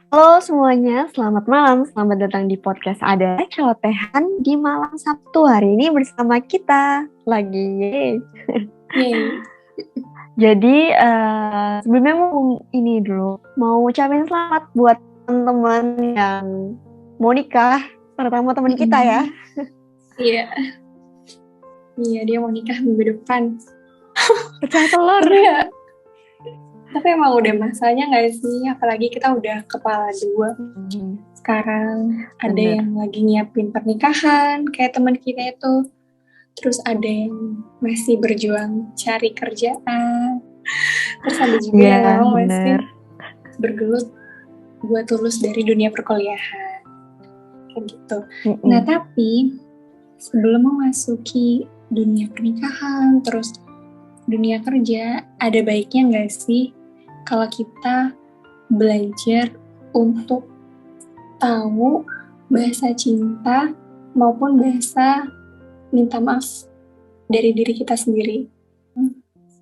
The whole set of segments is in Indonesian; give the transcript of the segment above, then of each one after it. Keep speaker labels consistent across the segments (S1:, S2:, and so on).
S1: Halo semuanya, selamat malam. Selamat datang di podcast Ada Celotehan di malam Sabtu hari ini bersama kita lagi.
S2: Yeay.
S1: Jadi sebelumnya mau ucapin selamat buat teman-teman yang mau nikah, terutama teman kita ya.
S2: Iya. Iya, dia mau nikah minggu depan.
S1: Pecah telur.
S2: Tapi emang udah masanya nggak sih? Apalagi kita udah kepala 2. Sekarang ada
S1: Bener.
S2: yang lagi nyiapin pernikahan, kayak teman kita itu. Terus ada yang masih berjuang cari kerjaan. Terus ada juga yang memang masih bergelut buat lulus dari dunia perkuliahan. Kayak gitu. Nah, tapi sebelum memasuki dunia pernikahan, terus dunia kerja, ada baiknya nggak sih kalau kita belajar untuk tahu bahasa cinta maupun bahasa minta maaf dari diri kita sendiri.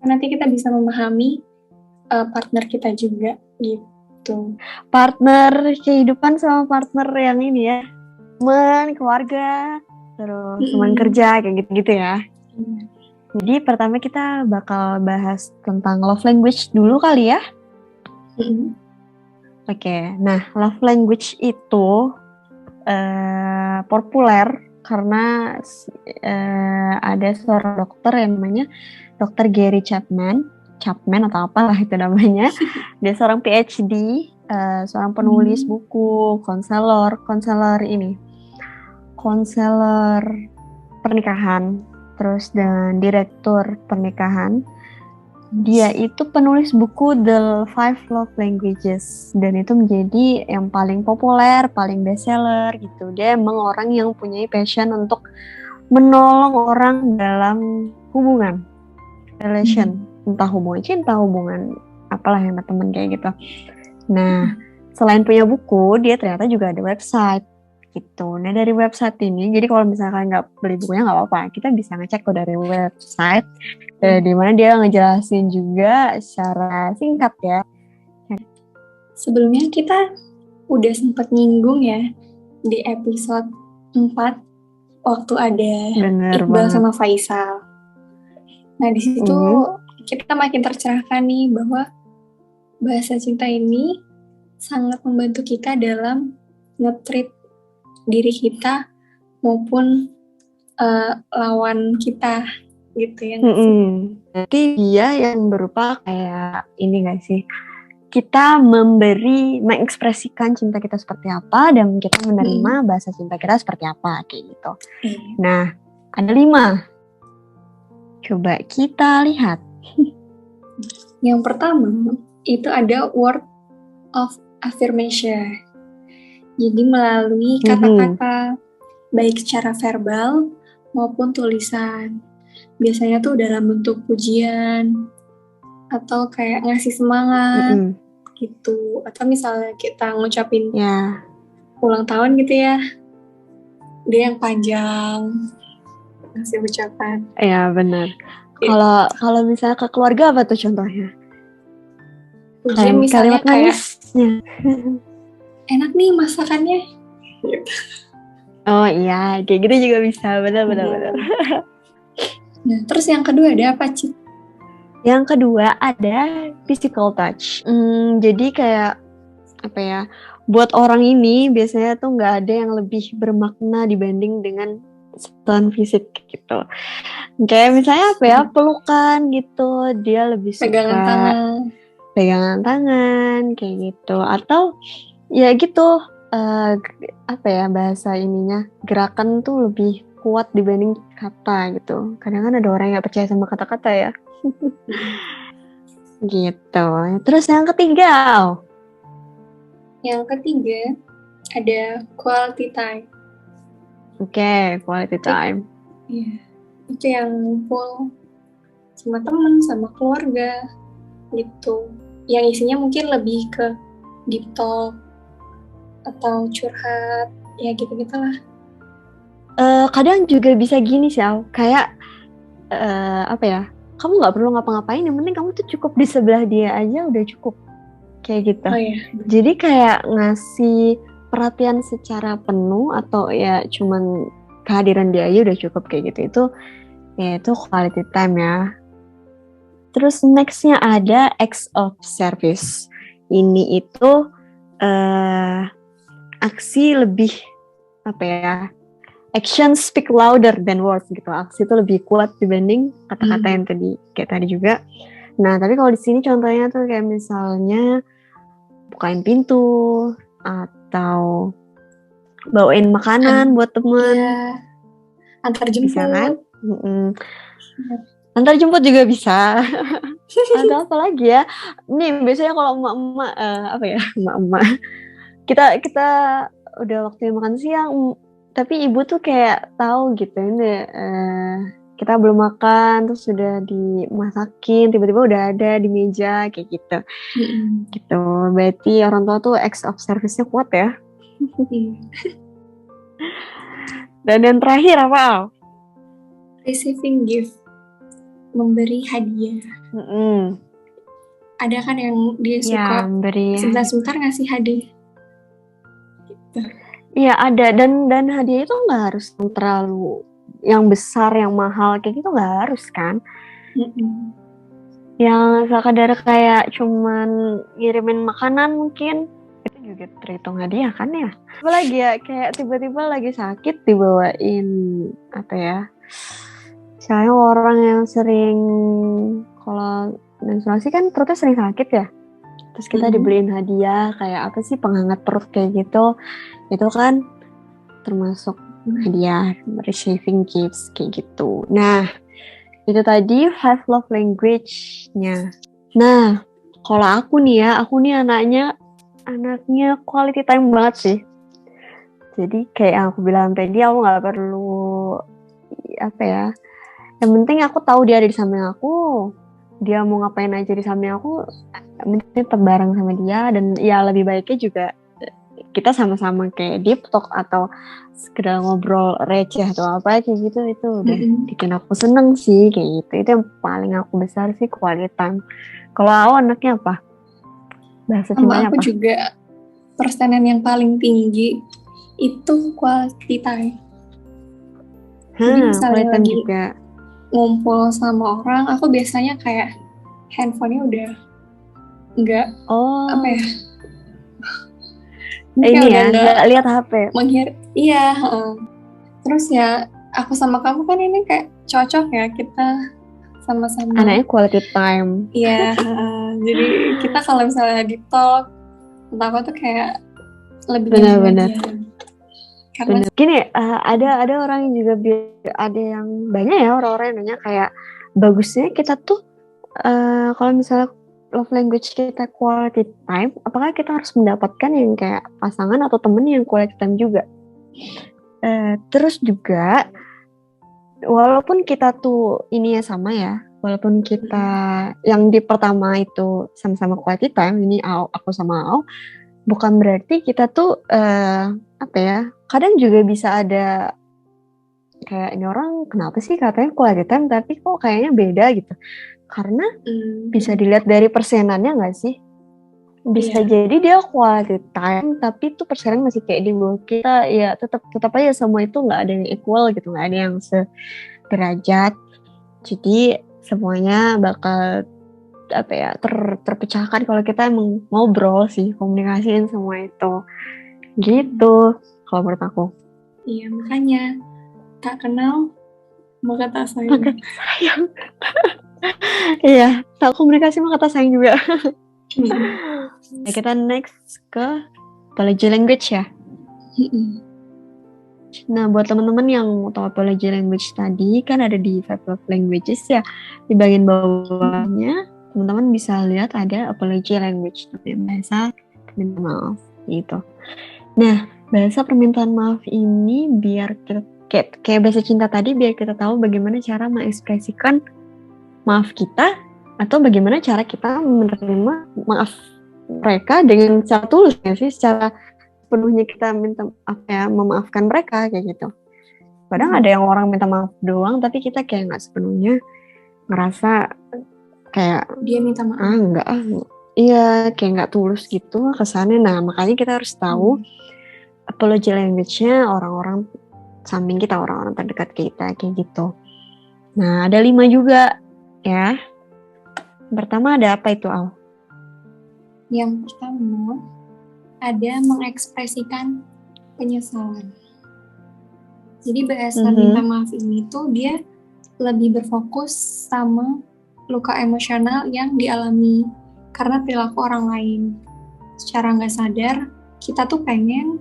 S2: Nanti kita bisa memahami partner kita juga gitu.
S1: Partner kehidupan sama partner yang ini ya, teman, keluarga, terus teman kerja kayak gitu-gitu ya. Jadi pertama kita bakal bahas tentang love language dulu kali ya. Oke, nah love language itu populer karena ada seorang dokter yang namanya Dr. Gary Chapman atau apalah itu namanya. Dia seorang PhD, seorang penulis buku, konselor pernikahan, terus dan direktur pernikahan. Dia itu penulis buku The 5 Love Languages dan itu menjadi yang paling populer, paling bestseller gitu. Dia emang orang yang punya passion untuk menolong orang dalam hubungan, relation, entah hubungan cinta, hubungan apalah yang teman kayak gitu. Nah, selain punya buku, dia ternyata juga ada website gitu. Nah, dari website ini, jadi kalau misalkan nggak beli bukunya nggak apa-apa, kita bisa ngecek kok dari website, di mana dia ngejelasin juga secara singkat ya.
S2: Sebelumnya kita udah sempat nyinggung ya di episode 4 waktu ada Iqbal sama Faisal. Nah, di situ kita makin tercerahkan nih bahwa bahasa cinta ini sangat membantu kita dalam nge-treat diri kita maupun lawan kita gitu ya.
S1: Jadi dia yang berupa kayak ini gak sih? Kita mengekspresikan cinta kita seperti apa dan kita menerima bahasa cinta kita seperti apa kayak gitu. Nah, ada 5. Coba kita lihat.
S2: Yang pertama itu ada word of affirmation. Jadi melalui kata-kata baik secara verbal maupun tulisan. Biasanya tuh dalam bentuk pujian atau kayak ngasih semangat gitu. Atau misalnya kita ngucapin ulang tahun gitu ya, dia yang panjang ngasih ucapan.
S1: Iya benar. Kalau misalnya ke keluarga apa tuh contohnya?
S2: Pujian misalnya
S1: kalimat manisnya.
S2: Enak nih masakannya.
S1: Oh iya, kayak gitu juga bisa, benar.
S2: Nah, terus yang kedua ada apa, Cik?
S1: Yang kedua ada physical touch. Jadi kayak apa ya? Buat orang ini biasanya tuh nggak ada yang lebih bermakna dibanding dengan sentuhan fisik gitu. Kayak misalnya apa ya? Pelukan gitu, dia lebih suka pegangan tangan kayak gitu. Atau ya gitu. Apa ya bahasa ininya, gerakan tuh lebih kuat dibanding kata gitu. Kadang kan ada orang yang gak percaya sama kata-kata ya. Gitu. Terus yang ketiga?
S2: Yang ketiga ada quality time.
S1: Oke, quality time.
S2: Iya. Itu yang ngumpul sama teman, sama keluarga gitu. Yang isinya mungkin lebih ke deep talk atau curhat, ya gitu-gitu lah.
S1: Kadang juga bisa gini sih, kayak apa ya? Kamu nggak perlu ngapa-ngapain, yang penting kamu tuh cukup di sebelah dia aja udah cukup. kayak gitu.
S2: Oh iya.
S1: Jadi kayak ngasih perhatian secara penuh atau ya cuman kehadiran dia aja udah cukup kayak gitu. Itu quality time ya. Terus nextnya ada acts of service. Ini itu aksi lebih apa ya? Action speak louder than words gitu. Aksi itu lebih kuat dibanding kata-kata yang kayak tadi juga. Nah, tapi kalau di sini contohnya tuh kayak misalnya bukain pintu atau bawain makanan buat temen.
S2: Iya. Antar jemput.
S1: Bisa kan? Antar jemput juga bisa. Atau apa lagi ya? Nih biasanya kalau emak-emak emak-emak kita udah waktunya makan siang, tapi ibu tuh kayak tahu gitu ini kita belum makan terus sudah dimasakin, tiba-tiba udah ada di meja kayak gitu. Gitu. Berarti orang tua tuh acts of service-nya kuat ya. Dan yang terakhir apa, Al?
S2: Receiving gift. Memberi hadiah. Ada kan yang dia suka sebentar-sebentar ngasih hadiah. Gitu.
S1: Iya ada, dan hadiah itu nggak harus terlalu yang besar, yang mahal kayak gitu, nggak harus kan. Yang sekadar kayak cuman ngirimin makanan mungkin itu juga terhitung hadiah kan ya. Apalagi ya kayak tiba-tiba lagi sakit dibawain apa ya, misalnya orang yang sering kalau menstruasi kan perutnya sering sakit ya, terus kita dibeliin hadiah kayak apa sih, penghangat perut kayak gitu, itu kan termasuk hadiah, receiving gifts kayak gitu. Nah itu tadi 5 love language-nya. Nah kalau aku nih anaknya quality time banget sih. Jadi kayak yang aku bilang tadi, aku nggak perlu apa ya, yang penting aku tahu dia ada di samping aku, dia mau ngapain aja di samping aku, mesti tetap bareng sama dia. Dan ya lebih baiknya juga kita sama-sama kayak deep talk atau sekedar ngobrol receh atau apa kayak gitu, itu udah bikin aku seneng sih kayak gitu. Itu yang paling aku besar sih, quality time. Kalau aku anaknya apa? Bahasa cintanya apa?
S2: Aku juga persenan yang paling tinggi itu quality time. Jadi misalnya lagi juga ngumpul sama orang, aku biasanya kayak handphonenya udah nggak apa ya?
S1: Ini ya, nggak lihat HP.
S2: Iya. Terus ya aku sama kamu kan ini kayak cocok ya, kita sama-sama.
S1: Anaknya quality time.
S2: Iya. Jadi kita kalau misalnya di talk, aku tuh kayak lebih
S1: benar-benar. Karena gini, ada orang yang juga ada yang banyak ya orang-orang yang nanya kayak bagusnya kita tuh kalau misalnya love language kita quality time, apakah kita harus mendapatkan yang kayak pasangan atau temen yang quality time juga? Terus juga walaupun kita tuh ini ya sama ya, walaupun kita yang di pertama itu sama-sama quality time, ini aku sama Ao, bukan berarti kita tuh apa ya, kadang juga bisa ada kayak ini orang kenapa sih katanya quality time tapi kok kayaknya beda gitu. Karena bisa dilihat dari persenannya nggak sih? Bisa jadi dia quality time tapi tuh persenan masih kayak di bawah kita. Ya tetap aja semua itu nggak ada yang equal gitu, nggak ada yang sederajat. Jadi semuanya bakal apa ya, terpecahkan kalau kita emang ngobrol sih, komunikasiin semua itu gitu kalau menurut aku.
S2: Iya, makanya tak kenal maka tak sayang.
S1: Iya, tak komunikasi maka tak sayang juga. Nah, kita next ke apology language ya. Nah, buat teman-teman yang mau tahu apology language tadi kan ada di 5 love languages ya, di bagian bawahnya teman-teman bisa lihat ada apology language, bahasa permintaan maaf gitu. Nah, bahasa permintaan maaf ini biar kita kayak bahasa cinta tadi, biar kita tahu bagaimana cara mengekspresikan maaf kita atau bagaimana cara kita menerima maaf mereka dengan cara tulus ya sih, secara penuhnya kita minta memaafkan mereka kayak gitu. Padahal ada yang orang minta maaf doang tapi kita kayak nggak sepenuhnya ngerasa kayak
S2: dia minta maaf.
S1: iya kayak nggak tulus gitu kesannya. Nah makanya kita harus tahu apology language-nya orang-orang samping kita, orang-orang terdekat kita kayak gitu. Nah ada 5 juga ya. Pertama ada apa itu, Al?
S2: Yang pertama, ada mengekspresikan penyesalan. Jadi bahasa minta maaf ini tuh dia lebih berfokus sama luka emosional yang dialami karena perilaku orang lain. Secara nggak sadar, kita tuh pengen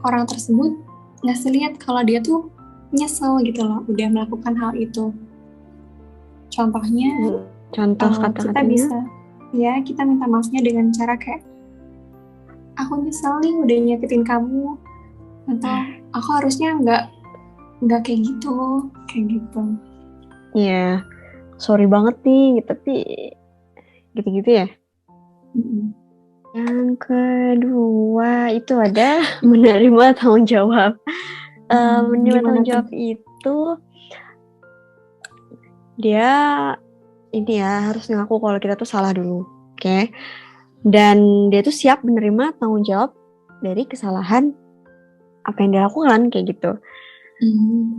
S2: orang tersebut ngasih lihat kalau dia tuh nyesel gitu loh, udah melakukan hal itu. Contohnya,
S1: Contoh
S2: kita
S1: kata-katanya?
S2: bisa, ya kita minta maafnya dengan cara kayak, aku nyesel nih udah nyakitin kamu, atau aku harusnya nggak kayak gitu.
S1: Iya, sorry banget nih, tapi gitu-gitu ya. Yang kedua itu ada menerima tanggung jawab. Menerima tanggung jawab itu dia ini ya harus ngaku kalau kita tuh salah dulu, oke? Dan dia tuh siap menerima tanggung jawab dari kesalahan apa yang dia lakukan kayak gitu.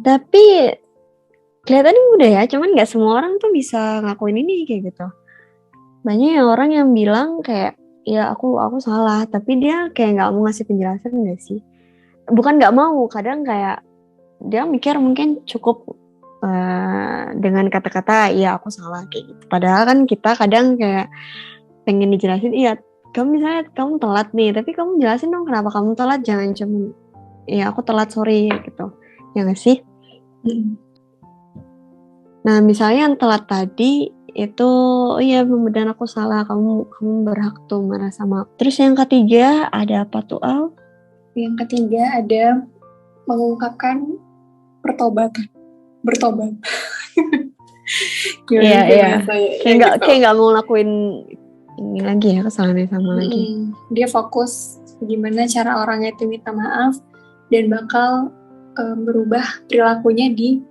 S1: Tapi kelihatannya mudah ya, cuman nggak semua orang tuh bisa ngakuin ini kayak gitu. Banyak orang yang bilang kayak ya aku salah, tapi dia kayak nggak mau ngasih penjelasan nggak sih? Bukan nggak mau, kadang kayak dia mikir mungkin cukup dengan kata-kata iya aku salah kayak gitu. Padahal kan kita kadang kayak pengen dijelasin, iya kamu misalnya kamu telat nih, tapi kamu jelasin dong kenapa kamu telat, jangan cuma ya aku telat sorry gitu, ya nggak sih? Nah misalnya yang telat tadi itu iya benar aku salah, kamu berhak tuh merasa maaf. Terus yang ketiga ada apa tuh, Al?
S2: Yang ketiga ada mengungkapkan bertobat.
S1: Iya. Kayak nggak mau lakuin ini lagi ya, kesalahan yang sama lagi.
S2: Dia fokus gimana cara orang itu minta maaf dan bakal berubah perilakunya di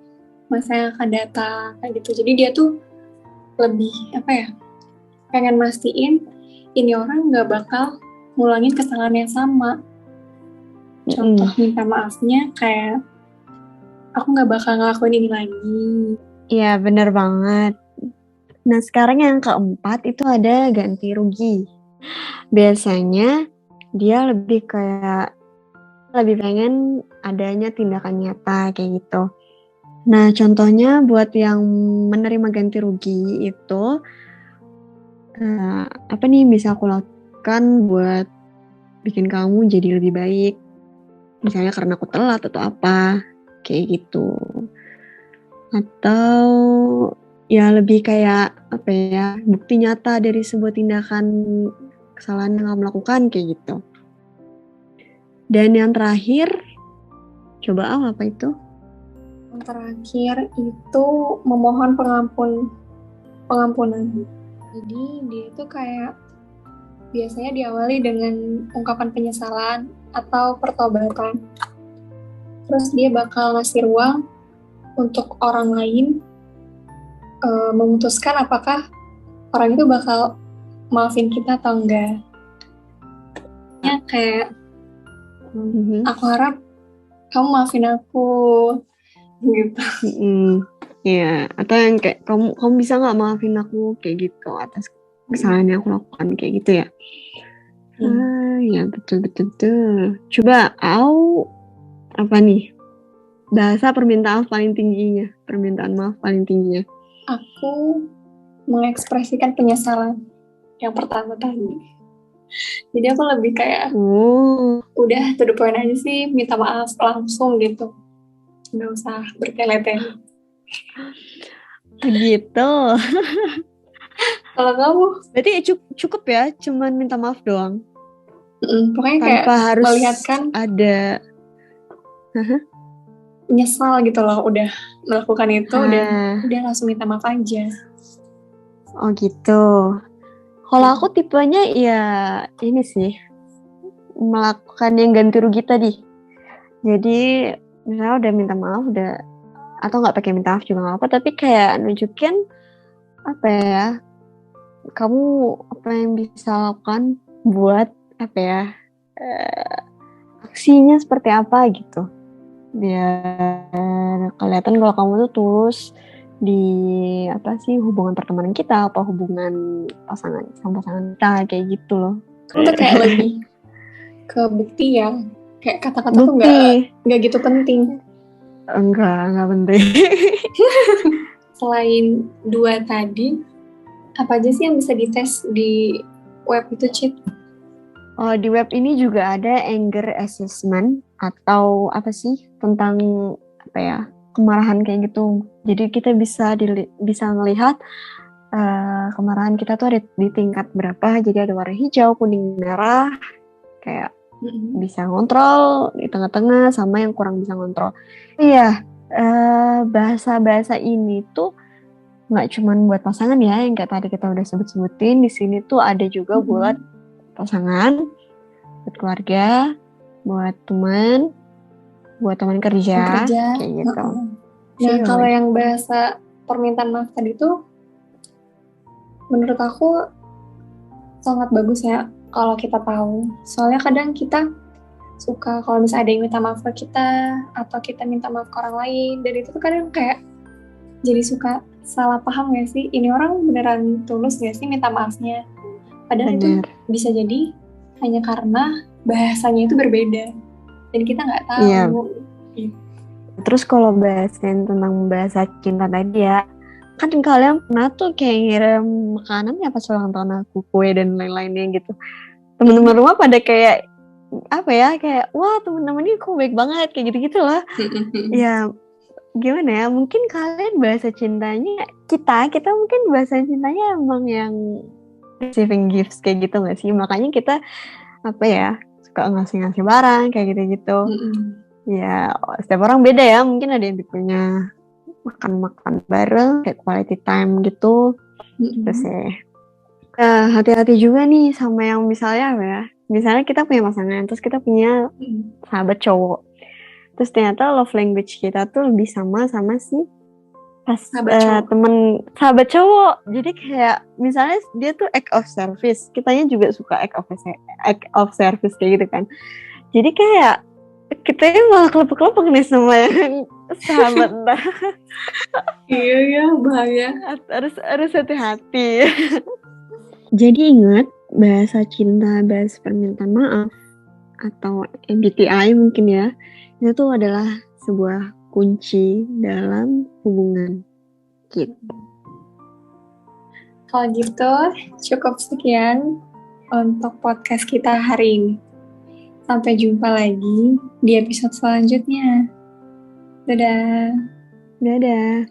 S2: masa yang akan datang kayak gitu. Jadi dia tuh lebih pengen mastiin ini orang nggak bakal ngulangin kesalahan yang sama. Contoh minta maafnya kayak aku nggak bakal ngelakuin ini lagi.
S1: Iya benar banget. Nah sekarang yang keempat itu ada ganti rugi. Biasanya dia lebih pengen adanya tindakan nyata kayak gitu. Nah contohnya buat yang menerima ganti rugi itu apa nih bisa aku lakukan buat bikin kamu jadi lebih baik, misalnya karena aku telat atau apa kayak gitu. Atau ya lebih kayak apa ya, bukti nyata dari sebuah tindakan kesalahan yang kamu lakukan kayak gitu. Dan yang terakhir coba apa itu?
S2: Yang terakhir itu memohon pengampunan. Jadi dia itu kayak biasanya diawali dengan ungkapan penyesalan atau pertobatan. Terus dia bakal ngasih ruang untuk orang lain memutuskan apakah orang itu bakal maafin kita atau enggak. Ya kayak aku harap kamu maafin aku gitu.
S1: Ya, atau yang kayak kamu bisa nggak maafin aku kayak gitu atas kesalahan yang aku lakukan kayak gitu ya. Ya betul. Coba apa nih bahasa permintaan maaf paling tingginya?
S2: Aku mengekspresikan penyesalan yang pertama tadi. Jadi aku lebih kayak udah to the point aja sih, minta maaf langsung gitu, nggak usah bertele-tele.
S1: Gitu.
S2: Kalau kamu?
S1: Berarti cukup ya, cuman minta maaf doang.
S2: Pokoknya
S1: tanpa
S2: kayak
S1: harus
S2: melihatkan
S1: ada
S2: nyesal gitu loh, udah melakukan itu dan udah langsung minta maaf aja.
S1: Oh gitu. Kalau aku tipenya ya ini sih, melakukan yang ganti rugi tadi. Jadi misalnya udah minta maaf, atau nggak pakai minta maaf juga nggak apa, tapi kayak nunjukin apa ya, kamu apa yang bisa lakukan buat apa ya, aksinya seperti apa gitu, biar kelihatan kalau kamu tuh tulus di apa sih, hubungan pertemanan kita, apa hubungan pasangan sama pasangan kita, kayak gitu loh.
S2: Kamu tuh kayak lebih ke bukti ya, kayak kata-kata tuh
S1: Bukti.
S2: nggak gitu penting.
S1: Enggak penting.
S2: Selain 2 tadi, apa aja sih yang bisa dites di web itu, Cit?
S1: Oh, di web ini juga ada anger assessment, atau apa sih, tentang apa ya, kemarahan kayak gitu. Jadi kita bisa melihat kemarahan kita tuh ada di tingkat berapa. Jadi ada warna hijau, kuning, merah, kayak bisa ngontrol di tengah-tengah, sama yang kurang bisa ngontrol. Iya, bahasa-bahasa ini tuh nggak cuman buat pasangan ya, yang kayak tadi kita udah sebut-sebutin. Di sini tuh ada juga buat pasangan, buat keluarga, buat teman kerja, kayak gitu.
S2: Nah, kalau yang bahasa permintaan maaf tadi tuh, menurut aku sangat bagus ya kalau kita tahu. Soalnya kadang kita suka kalau misalnya ada yang minta maaf ke kita, atau kita minta maaf ke orang lain, dan itu tuh kadang kayak jadi suka salah paham gak sih? Ini orang beneran tulus gak sih minta maafnya? Padahal itu bisa jadi hanya karena bahasanya itu berbeda dan kita nggak tahu.
S1: Iya. Terus kalau bahasin tentang bahasa cinta tadi ya, kan kalian pernah tuh kayak ngirim makanan ya pas ulang tahun aku, kue dan lain-lainnya gitu. Teman-teman rumah pada kayak apa ya, kayak wah teman-teman ini kok baik banget, kayak gitu-gitu lah. Ya gimana ya, mungkin kalian bahasa cintanya, kita mungkin bahasa cintanya emang yang receiving gifts kayak gitu nggak sih? Makanya kita apa ya, suka ngasih barang kayak gitu-gitu. Ya setiap orang beda ya, mungkin ada yang tipenya makan bareng kayak quality time gitu. Terus ya hati-hati juga nih sama yang misalnya apa ya, misalnya kita punya pasangan, terus kita punya sahabat cowok, terus ternyata love language kita tuh lebih sama si temen sahabat cowok. Jadi kayak misalnya dia tuh act of service, kitanya juga suka act of service kayak gitu kan. Jadi kayak kita malah kelepek-kelepek nih sama yang sahabat.
S2: Iya bahaya.
S1: Harus hati-hati. Jadi ingat, bahasa cinta, bahasa permintaan maaf, atau MBTI mungkin ya, itu tuh adalah sebuah kunci dalam hubungan kita.
S2: Kalau gitu, cukup sekian untuk podcast kita hari ini. Sampai jumpa lagi di episode selanjutnya. Dadah.
S1: Dadah.